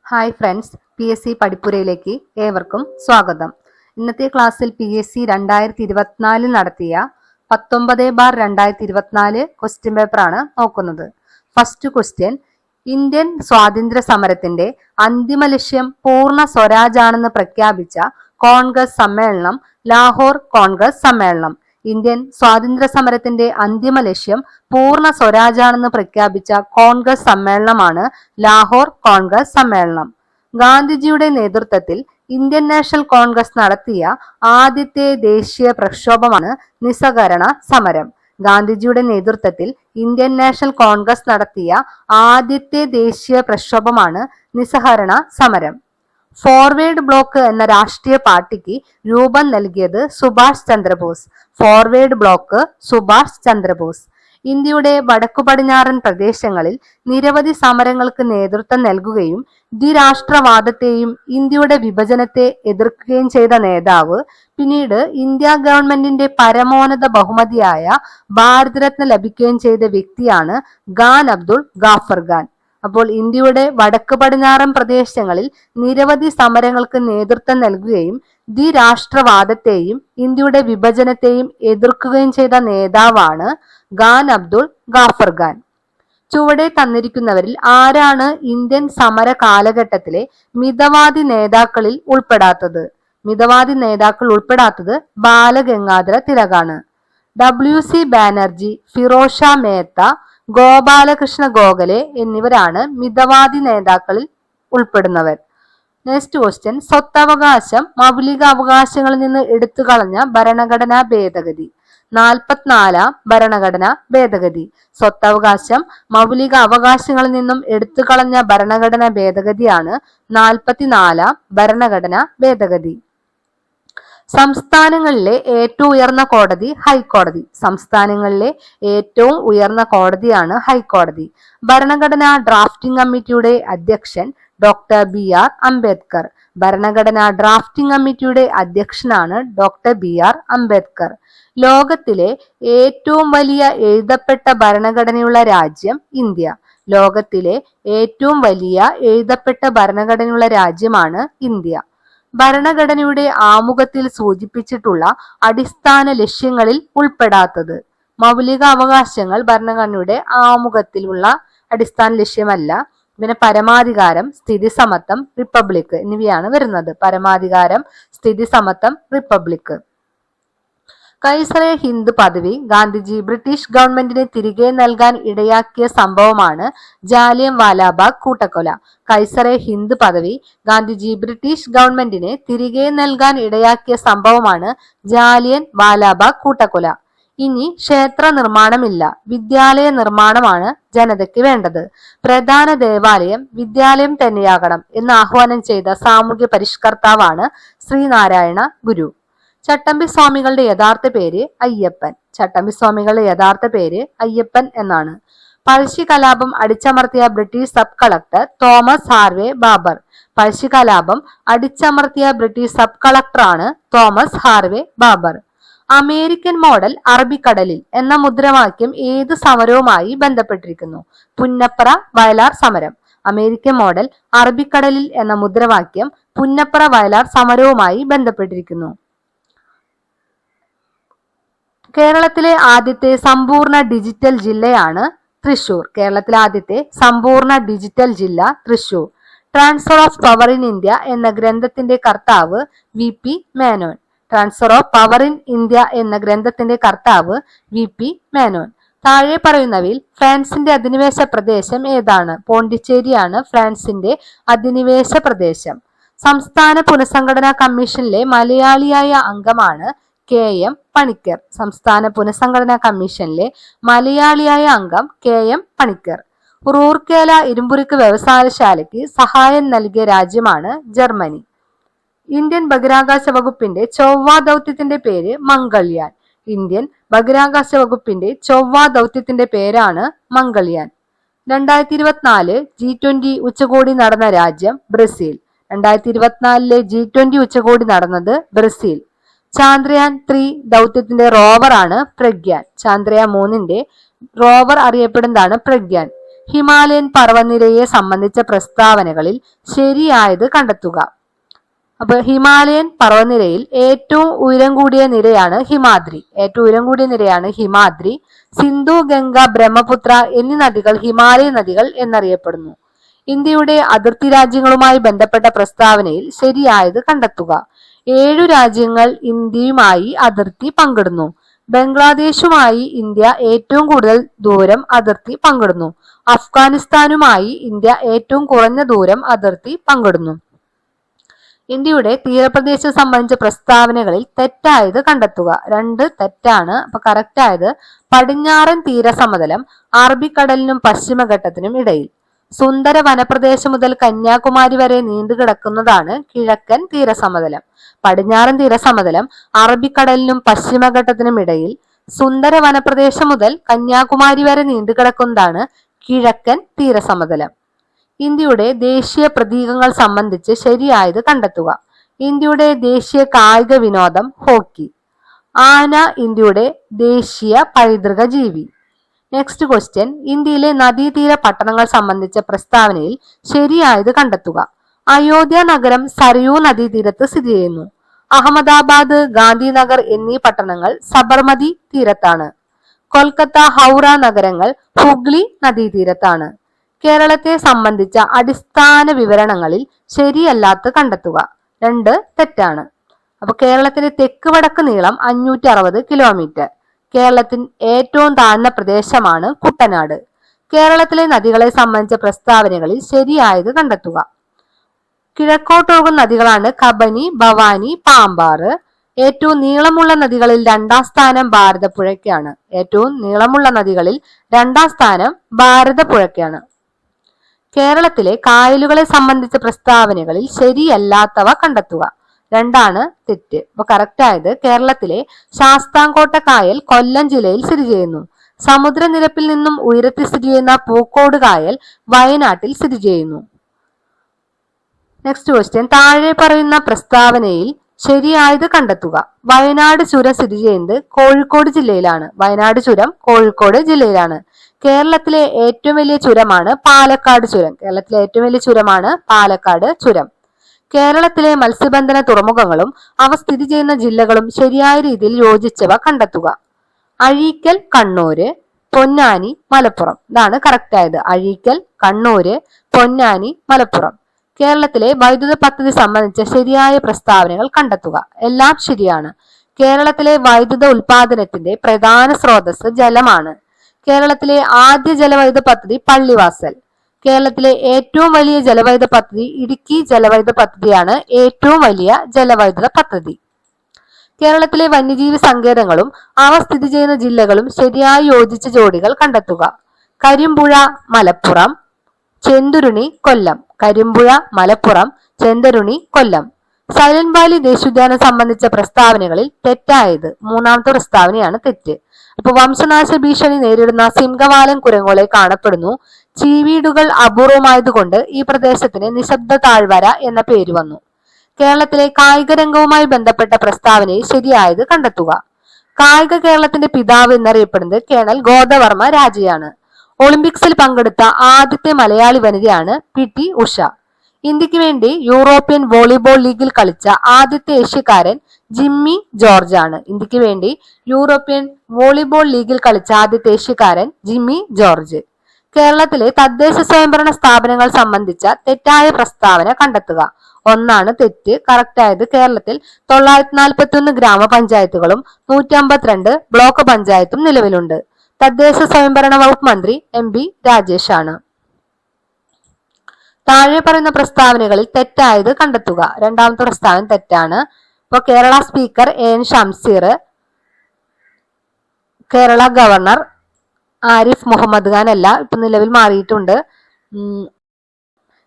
Hi friends, PSC പഠിപ്പുരയിലേക്ക് ഏവർക്കും സ്വാഗതം. ഇന്നത്തെ ക്ലാസ്സിൽ PSC 2024 നടത്തിയ 19/2024 ക്വസ്റ്റ്യൻ പേപ്പറാണ് നോക്കുന്നത്. ഫസ്റ്റ് ക്വസ്റ്റ്യൻ: ഇന്ത്യൻ സ്വാതന്ത്ര്യ സമരത്തിന്റെ അന്തിമ ലക്ഷ്യം പൂർണ്ണ സ്വരാജാണെന്ന് പ്രഖ്യാപിച്ച കോൺഗ്രസ് സമ്മേളനം ലാഹോർ കോൺഗ്രസ് സമ്മേളനം. ഇന്ത്യൻ സ്വാതന്ത്ര്യ സമരത്തിന്റെ അന്തിമ ലക്ഷ്യം പൂർണ്ണ സ്വരാജാണെന്ന് പ്രഖ്യാപിച്ച കോൺഗ്രസ് സമ്മേളനമാണ് ലാഹോർ കോൺഗ്രസ് സമ്മേളനം. ഗാന്ധിജിയുടെ നേതൃത്വത്തിൽ ഇന്ത്യൻ നാഷണൽ കോൺഗ്രസ് നടത്തിയ ആദ്യത്തെ ദേശീയ പ്രക്ഷോഭമാണ് നിസ്സഹകരണ സമരം. ഗാന്ധിജിയുടെ നേതൃത്വത്തിൽ ഇന്ത്യൻ നാഷണൽ കോൺഗ്രസ് നടത്തിയ ആദ്യത്തെ ദേശീയ പ്രക്ഷോഭമാണ് നിസ്സഹകരണ സമരം. ഫോർവേഡ് ബ്ലോക്ക് എന്ന രാഷ്ട്രീയ പാർട്ടിക്ക് രൂപം നൽകിയത് സുഭാഷ് ചന്ദ്രബോസ്. Forward bloc Subhash Chandrabose. ഇന്ത്യയുടെ വടക്കു പടിഞ്ഞാറൻ പ്രദേശങ്ങളിൽ നിരവധി സമരങ്ങൾക്ക് നേതൃത്വം നൽകുകയും ദ്വിരാഷ്ട്രവാദത്തെയും ഇന്ത്യയുടെ വിഭജനത്തെ എതിർക്കുകയും ചെയ്ത നേതാവ്. പിന്നീട് ഇന്ത്യ ഗവൺമെന്റിന്റെ പരമോന്നത ബഹുമതിയായ ഭാരതരത്ന ലഭിക്കുകയും ചെയ്ത വ്യക്തിയാണ് ഖാൻ അബ്ദുൾ ഗാഫർ ഖാൻ. അപ്പോൾ ഇന്ത്യയുടെ വടക്ക് പടിഞ്ഞാറൻ പ്രദേശങ്ങളിൽ നിരവധി സമരങ്ങൾക്ക് നേതൃത്വം നൽകുകയും ദ്വിരാഷ്ട്രവാദത്തെയും ഇന്ത്യയുടെ വിഭജനത്തെയും എതിർക്കുകയും ചെയ്ത നേതാവാണ് ഖാൻ അബ്ദുൾ ഗാഫർ ഖാൻ. ചുവടെ തന്നിരിക്കുന്നവരിൽ ആരാണ് ഇന്ത്യൻ സമര കാലഘട്ടത്തിലെ മിതവാദി നേതാക്കളിൽ ഉൾപ്പെടാത്തത്? മിതവാദി നേതാക്കൾ ഉൾപ്പെടാത്തത് ബാലഗംഗാധര തിലകാണ്. WC ബാനർജി, ഫിറോസ് ഷാ മേത്ത, ഗോപാലകൃഷ്ണ ഗോഖലെ എന്നിവരാണ് മിതവാദി നേതാക്കളിൽ ഉൾപ്പെടുന്നവർ. നെക്സ്റ്റ് ക്വസ്റ്റ്യൻ: സ്വത്തവകാശം മൗലിക അവകാശങ്ങളിൽ നിന്ന് എടുത്തു കളഞ്ഞ ഭരണഘടനാ ഭേദഗതി. 44 ഭരണഘടനാ ഭേദഗതി. സ്വത്തവകാശം മൗലിക അവകാശങ്ങളിൽ നിന്നും എടുത്തു കളഞ്ഞ ഭരണഘടനാ ഭേദഗതിയാണ് 44 ഭരണഘടനാ ഭേദഗതി. സംസ്ഥാനങ്ങളിലെ ഏറ്റവും ഉയർന്ന കോടതി ഹൈക്കോടതി. സംസ്ഥാനങ്ങളിലെ ഏറ്റവും ഉയർന്ന കോടതിയാണ് ഹൈക്കോടതി. ഭരണഘടനാ ഡ്രാഫ്റ്റിംഗ് കമ്മിറ്റിയുടെ അധ്യക്ഷൻ ഡോക്ടർ BR അംബേദ്കർ. ഭരണഘടനാ ഡ്രാഫ്റ്റിംഗ് കമ്മിറ്റിയുടെ അധ്യക്ഷനാണ് ഡോക്ടർ BR അംബേദ്കർ. ലോകത്തിലെ ഏറ്റവും വലിയ എഴുതപ്പെട്ട ഭരണഘടനയുള്ള രാജ്യം ഇന്ത്യ. ലോകത്തിലെ ഏറ്റവും വലിയ എഴുതപ്പെട്ട ഭരണഘടനയുള്ള രാജ്യമാണ് ഇന്ത്യ. ഭരണഘടനയുടെ ആമുഖത്തിൽ സൂചിപ്പിച്ചിട്ടുള്ള അടിസ്ഥാന ലക്ഷ്യങ്ങളിൽ ഉൾപ്പെടാത്തത്. മൗലിക അവകാശങ്ങൾ ഭരണഘടനയുടെ ആമുഖത്തിലുള്ള അടിസ്ഥാന ലക്ഷ്യമല്ല. പിന്നെ പരമാധികാരം, സ്ഥിതി സമത്വം, റിപ്പബ്ലിക് എന്നിവയാണ് വരുന്നത്. പരമാധികാരം, സ്ഥിതി സമത്വം, റിപ്പബ്ലിക്. കൈസറെ ഹിന്ദ് പദവി ഗാന്ധിജി ബ്രിട്ടീഷ് ഗവൺമെന്റിന് തിരികെ നൽകാൻ ഇടയാക്കിയ സംഭവമാണ് ജാലിയൻ വാലാബാഗ് കൂട്ടക്കൊല. കൈസറെ ഹിന്ദ് പദവി ഗാന്ധിജി ബ്രിട്ടീഷ് ഗവൺമെന്റിന് തിരികെ നൽകാൻ ഇടയാക്കിയ സംഭവമാണ് ജാലിയൻ വാലാബാഗ് കൂട്ടക്കൊല. ഇനി ക്ഷേത്ര നിർമ്മാണമില്ല, വിദ്യാലയ നിർമ്മാണമാണ് ജനതയ്ക്ക് വേണ്ടത്. പ്രധാന ദേവാലയം വിദ്യാലയം തന്നെയാകണം എന്ന് ആഹ്വാനം ചെയ്ത സാമൂഹ്യ പരിഷ്കർത്താവാണ് ശ്രീനാരായണ ഗുരു. ചട്ടമ്പി സ്വാമികളുടെ യഥാർത്ഥ പേര് അയ്യപ്പൻ. ചട്ടമ്പി സ്വാമികളുടെ യഥാർത്ഥ പേര് അയ്യപ്പൻ എന്നാണ്. പഴശ്ശി കലാപം അടിച്ചമർത്തിയ British sub collector Thomas Harvey Baber. Pazhassi കലാപം അടിച്ചമർത്തിയ ബ്രിട്ടീഷ് സബ് കളക്ടറാണ് Thomas Harvey Baber. American model അറബിക്കടലിൽ എന്ന മുദ്രാവാക്യം ഏത് സമരവുമായി ബന്ധപ്പെട്ടിരിക്കുന്നു? പുന്നപ്ര വയലാർ സമരം. അമേരിക്കൻ മോഡൽ അറബിക്കടലിൽ എന്ന മുദ്രാവാക്യം പുന്നപ്ര വയലാർ സമരവുമായി ബന്ധപ്പെട്ടിരിക്കുന്നു. കേരളത്തിലെ ആദ്യത്തെ സമ്പൂർണ്ണ ഡിജിറ്റൽ ജില്ലയാണ് തൃശൂർ. കേരളത്തിലെ ആദ്യത്തെ സമ്പൂർണ്ണ ഡിജിറ്റൽ ജില്ല Thrissur. Transfer of power in India എന്ന ഗ്രന്ഥത്തിന്റെ കർത്താവ് VP Menon. Transfer of power in India എന്ന ഗ്രന്ഥത്തിന്റെ കർത്താവ് VP മേനോൻ. താഴെ പറയുന്നവയിൽ ഫ്രാൻസിന്റെ അധിനിവേശ പ്രദേശം ഏതാണ്? പോണ്ടിച്ചേരിയാണ് ഫ്രാൻസിന്റെ അധിനിവേശ പ്രദേശം. സംസ്ഥാന പുനഃസംഘടനാ കമ്മീഷനിലെ മലയാളിയായ അംഗമാണ് KM പണിക്കർ. സംസ്ഥാന പുനഃസംഘടനാ കമ്മീഷനിലെ മലയാളിയായ അംഗം KM പണിക്കർ. റൂർക്കേല ഇരുമ്പുരുക്ക് വ്യവസായശാലയ്ക്ക് സഹായം നൽകിയ രാജ്യമാണ് ജർമ്മനി. ഇന്ത്യൻ ബഹിരാകാശ വകുപ്പിന്റെ ചൊവ്വ ദൗത്യത്തിന്റെ പേര് മംഗൾയാൻ. ഇന്ത്യൻ ബഹിരാകാശ വകുപ്പിന്റെ ചൊവ്വ ദൗത്യത്തിന്റെ പേരാണ് മംഗൾയാൻ. 2024 G20 ഉച്ചകോടി നടന്ന രാജ്യം ബ്രസീൽ. 2024 G20 ഉച്ചകോടി നടന്നത് ബ്രസീൽ. ചാന്ദ്രയാൻ 3 ദൗത്യത്തിന്റെ റോവറാണ് പ്രഗ്യാൻ. ചാന്ദ്രയാൻ 3ന്റെ റോവർ അറിയപ്പെടുന്നതാണ് പ്രഗ്യാൻ. ഹിമാലയൻ പർവ്വതനിരയെ സംബന്ധിച്ച പ്രസ്താവനകളിൽ ശരിയായത് കണ്ടെത്തുക. അപ്പൊ ഹിമാലയൻ പർവ്വതനിരയിൽ ഏറ്റവും ഉയരം കൂടിയ നിരയാണ് ഹിമാദ്രി. സിന്ധു, ഗംഗ, ബ്രഹ്മപുത്ര എന്നീ നദികൾ ഹിമാലയ നദികൾ എന്നറിയപ്പെടുന്നു. ഇന്ത്യയുടെ അതിർത്തി രാജ്യങ്ങളുമായി ബന്ധപ്പെട്ട പ്രസ്താവനയിൽ ശരിയായത് കണ്ടെത്തുക. 7 രാജ്യങ്ങൾ ഇന്ത്യയുമായി അതിർത്തി പങ്കിടുന്നു. ബംഗ്ലാദേശുമായി ഇന്ത്യ ഏറ്റവും കൂടുതൽ ദൂരം അതിർത്തി പങ്കിടുന്നു. അഫ്ഗാനിസ്ഥാനുമായി ഇന്ത്യ ഏറ്റവും കുറഞ്ഞ ദൂരം അതിർത്തി പങ്കിടുന്നു. ഇന്ത്യയുടെ തീരപ്രദേശം സംബന്ധിച്ച പ്രസ്താവനകളിൽ തെറ്റായത് കണ്ടെത്തുക. 2 തെറ്റാണ്. അപ്പൊ കറക്റ്റ് ആയത് പടിഞ്ഞാറൻ തീരസമതലം അറബിക്കടലിനും പശ്ചിമഘട്ടത്തിനും ഇടയിൽ. സുന്ദര വനപ്രദേശം മുതൽ കന്യാകുമാരി വരെ നീണ്ടുകിടക്കുന്നതാണ് കിഴക്കൻ തീരസമതലം. പടിഞ്ഞാറൻ തീരസമതലം അറബിക്കടലിനും പശ്ചിമഘട്ടത്തിനും ഇടയിൽ. സുന്ദര വനപ്രദേശം മുതൽ കന്യാകുമാരി വരെ നീണ്ടുകിടക്കുന്നതാണ് കിഴക്കൻ തീരസമതലം. ഇന്ത്യയുടെ ദേശീയ പ്രതീകങ്ങൾ സംബന്ധിച്ച് ശരിയായത് കണ്ടെത്തുക. ഇന്ത്യയുടെ ദേശീയ കായിക വിനോദം ഹോക്കി. ആന ഇന്ത്യയുടെ ദേശീയ പൈതൃക ജീവി. നെക്സ്റ്റ് ക്വസ്റ്റ്യൻ, ഇന്ത്യയിലെ നദീതീര പട്ടണങ്ങൾ സംബന്ധിച്ച പ്രസ്താവനയിൽ ശരിയായത് കണ്ടെത്തുക. അയോധ്യ നഗരം സരയൂ നദീതീരത്ത് സ്ഥിതി ചെയ്യുന്നു. അഹമ്മദാബാദ്, ഗാന്ധിനഗർ എന്നീ പട്ടണങ്ങൾ സബർമതി തീരത്താണ്. കൊൽക്കത്ത, ഹൗറ നഗരങ്ങൾ ഹുഗ്ലി നദീതീരത്താണ്. കേരളത്തെ സംബന്ധിച്ച അടിസ്ഥാന വിവരണങ്ങളിൽ ശരിയല്ലാത്ത കണ്ടെത്തുക. 2 തെറ്റാണ്. അപ്പൊ കേരളത്തിന്റെ തെക്ക് വടക്ക് നീളം 560 കിലോമീറ്റർ. കേരളത്തിന് ഏറ്റവും താഴ്ന്ന പ്രദേശമാണ് കുട്ടനാട്. കേരളത്തിലെ നദികളെ സംബന്ധിച്ച പ്രസ്താവനകളിൽ ശരിയായത് കണ്ടെത്തുക. കിഴക്കോട്ടൊഴുകുന്ന നദികളാണ് കബനി, ഭവാനി, പാമ്പാറ്. ഏറ്റവും നീളമുള്ള നദികളിൽ 2ാം സ്ഥാനം ഭാരതപ്പുഴയ്ക്കാണ്. കേരളത്തിലെ കായലുകളെ സംബന്ധിച്ച പ്രസ്താവനകളിൽ ശരിയല്ലാത്തവ കണ്ടെത്തുക. 2 തെറ്റ്. അപ്പൊ കറക്റ്റ് ആയത് കേരളത്തിലെ ശാസ്താംകോട്ട കായൽ കൊല്ലം ജില്ലയിൽ സ്ഥിതി ചെയ്യുന്നു. സമുദ്രനിരപ്പിൽ നിന്നും ഉയരത്തിൽ സ്ഥിതി ചെയ്യുന്ന പൂക്കോട് കായൽ വയനാട്ടിൽ സ്ഥിതി ചെയ്യുന്നു. നെക്സ്റ്റ് ക്വസ്റ്റ്യൻ, താഴെ പറയുന്ന പ്രസ്താവനയിൽ ശരിയായത് കണ്ടെത്തുക. വയനാട് ചുരം സ്ഥിതി ചെയ്യുന്നത് കോഴിക്കോട് ജില്ലയിലാണ്. കേരളത്തിലെ ഏറ്റവും വലിയ ചുരമാണ് പാലക്കാട് ചുരം. കേരളത്തിലെ മത്സ്യബന്ധന തുറമുഖങ്ങളും അവ സ്ഥിതി ചെയ്യുന്ന ജില്ലകളും ശരിയായ രീതിയിൽ യോജിച്ചവ കണ്ടെത്തുക. അഴീക്കൽ, കണ്ണൂര്, പൊന്നാനി, മലപ്പുറം. ഇതാണ് കറക്റ്റ് ആയത്. അഴീക്കൽ, കണ്ണൂര്, പൊന്നാനി, മലപ്പുറം. കേരളത്തിലെ വൈദ്യുത പദ്ധതി സംബന്ധിച്ച ശരിയായ പ്രസ്താവനകൾ കണ്ടെത്തുക. എല്ലാം ശരിയാണ്. കേരളത്തിലെ വൈദ്യുത ഉൽപാദനത്തിന്റെ പ്രധാന സ്രോതസ് ജലമാണ്. കേരളത്തിലെ ആദ്യ ജലവൈദ്യുത പദ്ധതി പള്ളിവാസൽ. കേരളത്തിലെ ഏറ്റവും വലിയ ജലവൈദ്യുത പദ്ധതി ഇടുക്കി ജലവൈദ്യുത പദ്ധതിയാണ്. ഏറ്റവും വലിയ ജലവൈദ്യുത പദ്ധതി. കേരളത്തിലെ വന്യജീവി സങ്കേതങ്ങളും അവ സ്ഥിതി ചെയ്യുന്ന ജില്ലകളും ശരിയായി യോജിച്ച ജോഡികൾ കണ്ടെത്തുക. കരിമ്പുഴ, മലപ്പുറം, ചെന്തുരുണി, കൊല്ലം. സൈലന്റ് വാലി ദേശീയോദ്യാനം സംബന്ധിച്ച പ്രസ്താവനകളിൽ തെറ്റായത് 3ാമത്തെ പ്രസ്താവനയാണ് തെറ്റ്. ഇപ്പൊ വംശനാശ ഭീഷണി നേരിടുന്ന സിംഗവാലൻ കുരങ്ങുകളെ കാണപ്പെടുന്നു. ചീവീടുകൾ അപൂർവമായതുകൊണ്ട് ഈ പ്രദേശത്തിന് നിശബ്ദ താഴ്വര എന്ന പേര് വന്നു. കേരളത്തിലെ കായിക രംഗവുമായി ബന്ധപ്പെട്ട പ്രസ്താവനയിൽ ശരിയായത് കണ്ടെത്തുക. കായിക കേരളത്തിന്റെ പിതാവ് എന്നറിയപ്പെടുന്നത് കേണൽ ഗോദവർമ്മ രാജയാണ്. ഒളിമ്പിക്സിൽ പങ്കെടുത്ത ആദ്യത്തെ മലയാളി വനിതയാണ് PT ഉഷ. ഇന്ത്യക്ക് വേണ്ടി യൂറോപ്യൻ വോളിബോൾ ലീഗിൽ കളിച്ച ആദ്യത്തെ ഏഷ്യക്കാരൻ ജിമ്മി ജോർജ് ആണ്. കേരളത്തിലെ തദ്ദേശ സ്വയംഭരണ സ്ഥാപനങ്ങൾ സംബന്ധിച്ച തെറ്റായ പ്രസ്താവന കണ്ടെത്തുക. 1 തെറ്റ്. കറക്റ്റ് ആയത് കേരളത്തിൽ 941 ഗ്രാമപഞ്ചായത്തുകളും 152 ബ്ലോക്ക് പഞ്ചായത്തും നിലവിലുണ്ട്. തദ്ദേശ സ്വയംഭരണ വകുപ്പ് മന്ത്രി MB രാജേഷ് ആണ്. താഴെ പറയുന്ന പ്രസ്താവനകളിൽ തെറ്റായത് കണ്ടെത്തുക. 2ാമത്തെ പ്രസ്താവന തെറ്റാണ്. ഇപ്പൊ Kerala speaker AN Shamseer, Kerala governor Arif Mohammed Khan അല്ല, ഇപ്പൊ നിലവിൽ മാറിയിട്ടുണ്ട്.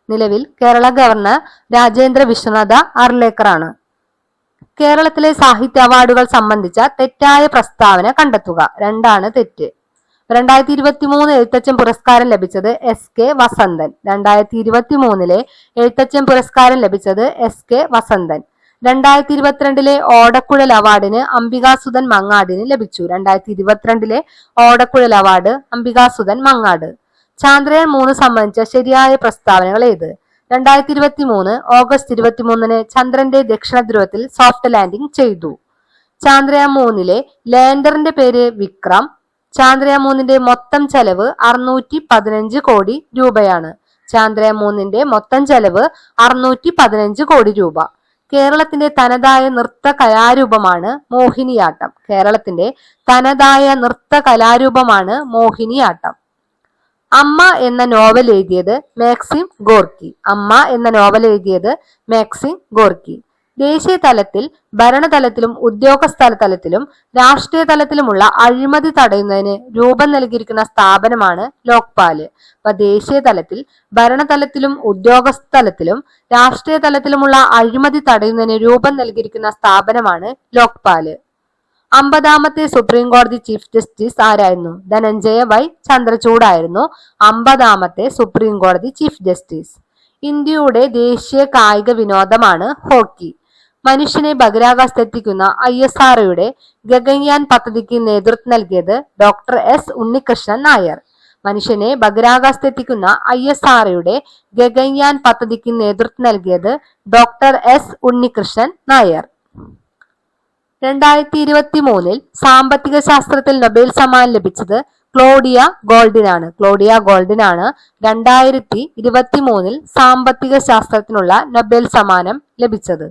നിലവിൽ കേരള ഗവർണർ രാജേന്ദ്ര വിശ്വനാഥ അർലേക്കർ ആണ്. കേരളത്തിലെ സാഹിത്യ അവാർഡുകൾ സംബന്ധിച്ച തെറ്റായ പ്രസ്താവന കണ്ടെത്തുക. 2 തെറ്റ്. 2023 എഴുത്തച്ഛൻ പുരസ്കാരം ലഭിച്ചത് SK വസന്തൻ. 2023 എഴുത്തച്ഛൻ പുരസ്കാരം ലഭിച്ചത് SK വസന്തൻ. 2022 ഓടക്കുഴൽ അവാർഡിന് അംബികാസുധൻ മങ്ങാടിന് ലഭിച്ചു. 2022 ഓടക്കുഴൽ അവാർഡ് അംബികാസുധൻ മങ്ങാട്. ചാന്ദ്രയാൻ 3 സംബന്ധിച്ച ശരിയായ പ്രസ്താവനകൾ ഏത്? 2023 ഓഗസ്റ്റ് 23 ചന്ദ്രന്റെ ദക്ഷിണ ധ്രുവത്തിൽ സോഫ്റ്റ് ലാൻഡിംഗ് ചെയ്തു. ചാന്ദ്രയാൻ 3 ലാൻഡറിന്റെ പേര് വിക്രം. ചാന്ദ്രയാൻ 3 മൊത്തം ചെലവ് 615 കോടി രൂപയാണ്. ചാന്ദ്രയാൻ 3 മൊത്തം ചെലവ് 615 കോടി രൂപ. കേരളത്തിന്റെ തനതായ നൃത്ത കലാരൂപമാണ് മോഹിനിയാട്ടം. കേരളത്തിന്റെ തനതായ നൃത്ത കലാരൂപമാണ് മോഹിനിയാട്ടം. അമ്മ എന്ന നോവൽ എഴുതിയത് മാക്സിം ഗോർക്കി. അമ്മ എന്ന നോവൽ എഴുതിയത് മാക്സിം ഗോർക്കി. ദേശീയ തലത്തിൽ, ഭരണതലത്തിലും ഉദ്യോഗസ്ഥ തലത്തിലും രാഷ്ട്രീയ തലത്തിലുമുള്ള അഴിമതി തടയുന്നതിന് രൂപം നൽകിയിരിക്കുന്ന സ്ഥാപനമാണ് ലോക്പാല്. അപ്പൊ ദേശീയ തലത്തിൽ, ഭരണതലത്തിലും ഉദ്യോഗസ്ഥ തലത്തിലും രാഷ്ട്രീയ തലത്തിലുമുള്ള അഴിമതി തടയുന്നതിന് രൂപം നൽകിയിരിക്കുന്ന സ്ഥാപനമാണ് ലോക്പാല്. 50ാമത്തെ സുപ്രീം കോടതി ചീഫ് ജസ്റ്റിസ് ആരായിരുന്നു? ധനഞ്ജയ വൈ ചന്ദ്രചൂഡ് ആയിരുന്നു 50ാമത്തെ സുപ്രീം കോടതി ചീഫ് ജസ്റ്റിസ്. ഇന്ത്യയുടെ ദേശീയ കായിക വിനോദമാണ് ഹോക്കി. മനുഷ്യനെ ബഹിരാകാശത്തെത്തിക്കുന്ന ISROയുടെ ഗഗൻയാൻ പദ്ധതിക്ക് നേതൃത്വം നൽകിയത് ഡോക്ടർ എസ് ഉണ്ണികൃഷ്ണൻ നായർ. മനുഷ്യനെ ബഹിരാകാശത്തെത്തിക്കുന്ന ISROയുടെ ഗഗൻയാൻ പദ്ധതിക്ക് നേതൃത്വം നൽകിയത് ഡോക്ടർ എസ് ഉണ്ണികൃഷ്ണൻ നായർ. 2023 സാമ്പത്തിക ശാസ്ത്രത്തിൽ നൊബേൽ സമ്മാനം ലഭിച്ചത് ക്ലോഡിയ ഗോൾഡിനാണ്. ക്ലോഡിയ ഗോൾഡിനാണ് 2023 സാമ്പത്തിക ശാസ്ത്രത്തിനുള്ള നൊബേൽ സമ്മാനം ലഭിച്ചത്.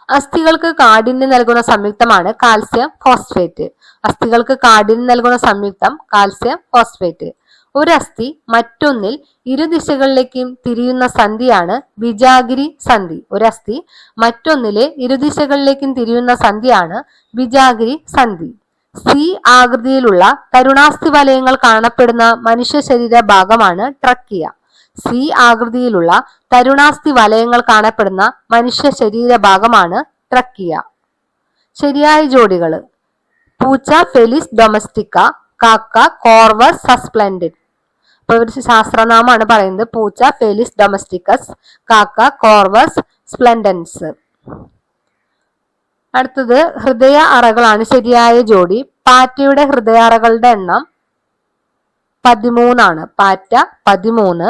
അസ്ഥികൾക്ക് കാഠിന്യം നൽകുന്ന സംയുക്തമാണ് കാൽസ്യം ഫോസ്ഫേറ്റ്. അസ്ഥികൾക്ക് കാഠിന്യം നൽകുന്ന സംയുക്തം കാൽസ്യം ഫോസ്ഫേറ്റ്. ഒരു അസ്ഥി മറ്റൊന്നിൽ ഇരുദിശകളിലേക്കും തിരിയുന്ന സന്ധിയാണ് വിജാഗിരി സന്ധി. ഒരു അസ്ഥി മറ്റൊന്നിലെ ഇരുദിശകളിലേക്കും തിരിയുന്ന സന്ധിയാണ് വിജാഗിരി സന്ധി. സി ആകൃതിയിലുള്ള തരുണാസ്ഥി വലയങ്ങൾ കാണപ്പെടുന്ന മനുഷ്യ ശരീര ഭാഗമാണ് ട്രക്കിയ. സി ആകൃതിയിലുള്ള തരുണാസ്ഥി വലയങ്ങൾ കാണപ്പെടുന്ന മനുഷ്യ ശരീര ഭാഗമാണ് ട്രക്കിയ. ശരിയായ ജോഡികൾ: പൂച്ച ഫെലിസ് ഡൊമസ്റ്റിക്ക, കാക്ക കോർവസ് സസ്പ്ലെൻഡിഡ്. അപ്പൊ ഒരു ശാസ്ത്രനാമമാണ് പറയുന്നത് പൂച്ച ഫെലിസ് ഡൊമസ്റ്റിക്കസ്, കാക്ക കോർവസ് സ്പ്ലെൻഡൻസ്. അടുത്തത് ഹൃദയ അറകളാണ് ശരിയായ ജോഡി. പാറ്റയുടെ ഹൃദയ അറകളുടെ എണ്ണം 13 ആണ്. പാറ്റ 13,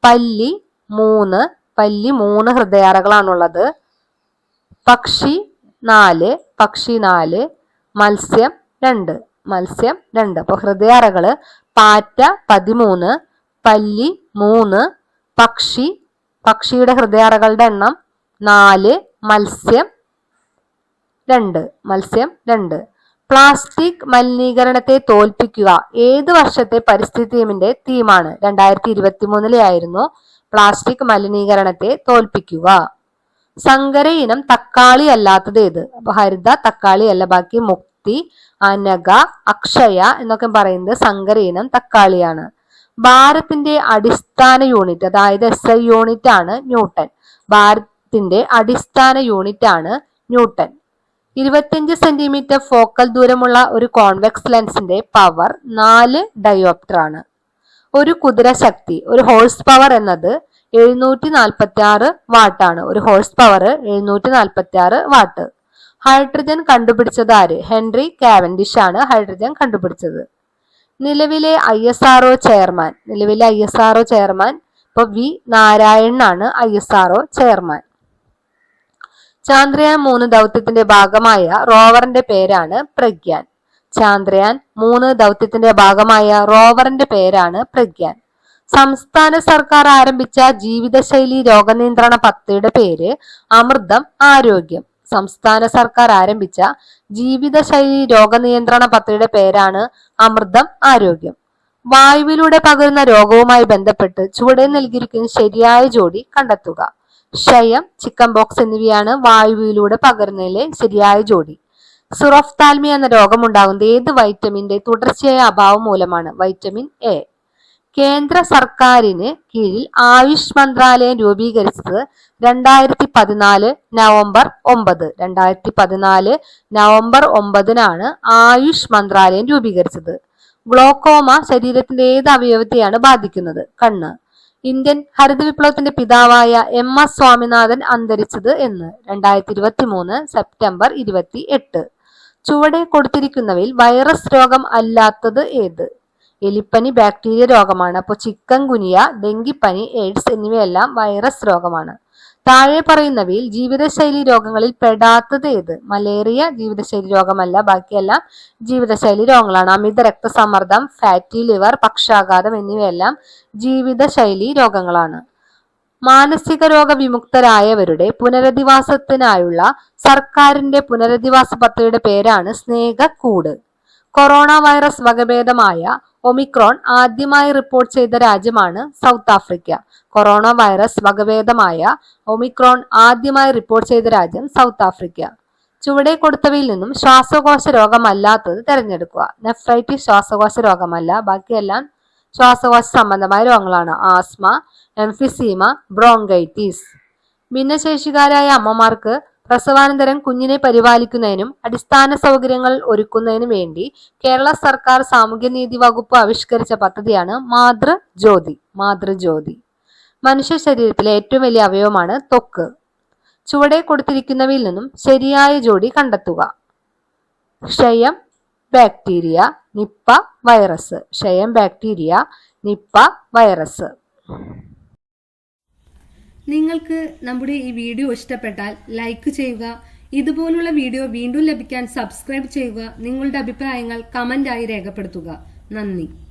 പല്ലി 3 ഹൃദയാറകളാണുള്ളത്. പക്ഷി 4, മത്സ്യം 2. അപ്പൊ ഹൃദയാറകള് പാറ്റ 13, പല്ലി 3, പക്ഷിയുടെ ഹൃദയാറകളുടെ എണ്ണം 4, മത്സ്യം 2. പ്ലാസ്റ്റിക് മലിനീകരണത്തെ തോൽപ്പിക്കുക ഏത് വർഷത്തെ പരിസ്ഥിതി തീമിന്റെ തീമാണ്? 2023 ആയിരുന്നു പ്ലാസ്റ്റിക് മലിനീകരണത്തെ തോൽപ്പിക്കുക. സങ്കര ഇനം തക്കാളി അല്ലാത്തത് ഏത്? അപ്പൊ ഹരിത തക്കാളി അല്ല, ബാക്കി മുക്തി, അനഘ, അക്ഷയ എന്നൊക്കെ പറയുന്നത് സങ്കര ഇനം തക്കാളിയാണ്. ഭാരത്തിന്റെ അടിസ്ഥാന യൂണിറ്റ്, അതായത് SI യൂണിറ്റ് ആണ് ന്യൂട്ടൺ. ഭാരത്തിന്റെ അടിസ്ഥാന യൂണിറ്റ് ആണ് ന്യൂട്ടൺ. 25 സെന്റിമീറ്റർ ഫോക്കൽ ദൂരമുള്ള ഒരു കോൺവെക്സ് ലെൻസിന്റെ പവർ 4 ഡയോപ്റ്റർ ആണ്. ഒരു കുതിര ശക്തി, ഒരു ഹോഴ്സ് പവർ എന്നത് 746 വാട്ടാണ്. ഒരു ഹോഴ്സ് പവർ 746 വാട്ട്. ഹൈഡ്രജൻ കണ്ടുപിടിച്ചത് ആര്? ഹെൻറി കാവൻഡിഷ് ആണ് ഹൈഡ്രജൻ കണ്ടുപിടിച്ചത്. നിലവിലെ ISRO ചെയർമാൻ ഇപ്പൊ V നാരായണനാണ് ISRO ചെയർമാൻ. ചാന്ദ്രയാൻ 3 ദൗത്യത്തിന്റെ ഭാഗമായ റോവറിന്റെ പേരാണ് പ്രഗ്യാൻ. ചാന്ദ്രയാൻ 3 ദൗത്യത്തിന്റെ ഭാഗമായ റോവറിന്റെ പേരാണ് പ്രഗ്യാൻ. സംസ്ഥാന സർക്കാർ ആരംഭിച്ച ജീവിതശൈലി രോഗനിയന്ത്രണ പദ്ധതിയുടെ പേര് അമൃതം ആരോഗ്യം. സംസ്ഥാന സർക്കാർ ആരംഭിച്ച ജീവിതശൈലി രോഗനിയന്ത്രണ പദ്ധതിയുടെ പേരാണ് അമൃതം ആരോഗ്യം. വായുവിലൂടെ പകരുന്ന രോഗവുമായി ബന്ധപ്പെട്ട് ചുവടെ നൽകിയിരിക്കുന്ന ശരിയായ ജോഡി കണ്ടെത്തുക. ക്ഷയം, ചിക്കൻ ബോക്സ് എന്നിവയാണ് വായുവിലൂടെ പകരുന്നതിലെ ശരിയായ ജോഡി. സുറോഫ്താൽമിയ എന്ന രോഗം ഉണ്ടാകുന്നത് ഏത് വൈറ്റമിന്റെ തുടർച്ചയായ അഭാവം മൂലമാണ്? Vitamin A. കേന്ദ്ര സർക്കാരിന് കീഴിൽ ആയുഷ് മന്ത്രാലയം രൂപീകരിച്ചത് 2014 നവംബർ 9. 2014 നവംബർ 9 ആയുഷ് മന്ത്രാലയം രൂപീകരിച്ചത്. ഗ്ലോക്കോമ ശരീരത്തിന്റെ ഏത് അവയവത്തെയാണ് ബാധിക്കുന്നത്? കണ്ണ്. ഇന്ത്യൻ ഹരിത വിപ്ലവത്തിന്റെ പിതാവായ MS സ്വാമിനാഥൻ അന്തരിച്ചത് എന്ന്? 2023 സെപ്റ്റംബർ 28. ചുവടെ കൊടുത്തിരിക്കുന്നവയിൽ വൈറസ് രോഗം അല്ലാത്തത് ഏത്? എലിപ്പനി ബാക്ടീരിയ രോഗമാണ്. അപ്പോൾ ചിക്കൻ ഗുനിയ, ഡെങ്കിപ്പനി, എയ്ഡ്സ് എന്നിവയെല്ലാം വൈറസ് രോഗമാണ്. താഴെ പറയുന്നവയിൽ ജീവിതശൈലി രോഗങ്ങളിൽ പെടാത്തത് ഏത്? മലേറിയ ജീവിതശൈലി രോഗമല്ല, ബാക്കിയെല്ലാം ജീവിതശൈലി രോഗങ്ങളാണ്. അമിത രക്തസമ്മർദ്ദം, ഫാറ്റി ലിവർ, പക്ഷാഘാതം എന്നിവയെല്ലാം ജീവിതശൈലി രോഗങ്ങളാണ്. മാനസിക രോഗ വിമുക്തരായവരുടെ പുനരധിവാസത്തിനായുള്ള സർക്കാരിന്റെ പുനരധിവാസ പദ്ധതിയുടെ പേരാണ് സ്നേഹക്കൂട്. കൊറോണ വൈറസ് വകഭേദമായ ഒമിക്രോൺ ആദ്യമായി റിപ്പോർട്ട് ചെയ്ത രാജ്യമാണ് സൗത്ത് ആഫ്രിക്ക. കൊറോണ വൈറസ് വകഭേദമായ ഒമിക്രോൺ ആദ്യമായി റിപ്പോർട്ട് ചെയ്ത രാജ്യം സൗത്ത് ആഫ്രിക്ക. ചുവടെ കൊടുത്തവയിൽ നിന്നും ശ്വാസകോശ രോഗമല്ലാത്തത് തിരഞ്ഞെടുക്കുക. നെഫ്രൈറ്റിസ് ശ്വാസകോശ രോഗമല്ല, ബാക്കിയെല്ലാം ശ്വാസകോശ സംബന്ധമായ രോഗങ്ങളാണ്. Asthma, emphysema, bronchitis. ഭിന്നശേഷിക്കാരായ അമ്മമാർക്ക് പ്രസവാനന്തരം കുഞ്ഞിനെ പരിപാലിക്കുന്നതിനും അടിസ്ഥാന സൗകര്യങ്ങൾ ഒരുക്കുന്നതിനും വേണ്ടി കേരള സർക്കാർ സാമൂഹ്യനീതി വകുപ്പ് ആവിഷ്കരിച്ച പദ്ധതിയാണ് മാതൃജ്യോതി. മനുഷ്യ ശരീരത്തിലെ ഏറ്റവും വലിയ അവയവമാണ് ത്വക്ക്. ചുവടെ കൊടുത്തിരിക്കുന്നവയിൽ നിന്നും ശരിയായ ജോഡി കണ്ടെത്തുക. ക്ഷയം, ബാക്ടീരിയ, നിപ്പ, വൈറസ്. ക്ഷയം, ബാക്ടീരിയ, നിപ്പ, വൈറസ്. നിങ്ങൾക്ക് നമ്മുടെ ഈ വീഡിയോ ഇഷ്ടപ്പെട്ടാൽ ലൈക്ക് ചെയ്യുക. ഇതുപോലുള്ള വീഡിയോ വീണ്ടും ലഭിക്കാൻ സബ്സ്ക്രൈബ് ചെയ്യുക. നിങ്ങളുടെ അഭിപ്രായങ്ങൾ കമന്റായി രേഖപ്പെടുത്തുക. നന്ദി.